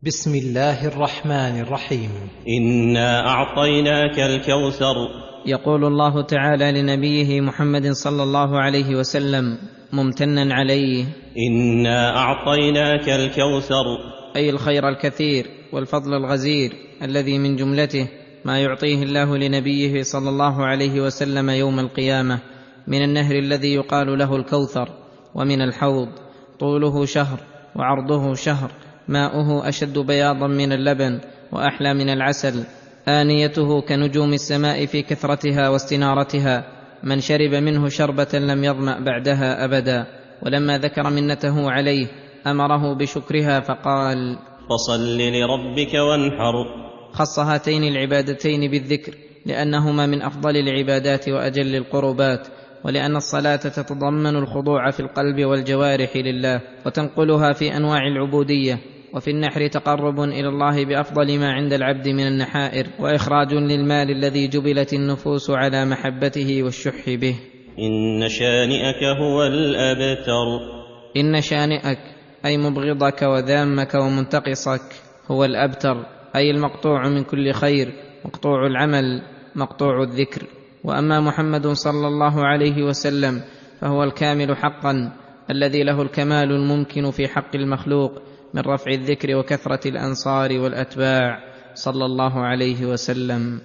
بسم الله الرحمن الرحيم. إنا أعطيناك الكوثر. يقول الله تعالى لنبيه محمد صلى الله عليه وسلم ممتنا عليه: إنا أعطيناك الكوثر، أي الخير الكثير والفضل الغزير الذي من جملته ما يعطيه الله لنبيه صلى الله عليه وسلم يوم القيامة من النهر الذي يقال له الكوثر، ومن الحوض طوله شهر وعرضه شهر، ماؤه أشد بياضا من اللبن وأحلى من العسل، آنيته كنجوم السماء في كثرتها واستنارتها، من شرب منه شربة لم يظمأ بعدها أبدا. ولما ذكر منته عليه أمره بشكرها فقال: فصل لربك وانحر. خص هاتين العبادتين بالذكر لأنهما من أفضل العبادات وأجل القربات، ولأن الصلاة تتضمن الخضوع في القلب والجوارح لله وتنقلها في أنواع العبودية، وفي النحر تقرب إلى الله بأفضل ما عند العبد من النحائر، وإخراج للمال الذي جبلت النفوس على محبته والشح به. إن شانئك هو الأبتر. إن شانئك أي مبغضك وذامك ومنتقصك هو الأبتر، أي المقطوع من كل خير، مقطوع العمل، مقطوع الذكر. وأما محمد صلى الله عليه وسلم فهو الكامل حقا، الذي له الكمال الممكن في حق المخلوق من رفع الذكر وكثرة الأنصار والأتباع صلى الله عليه وسلم.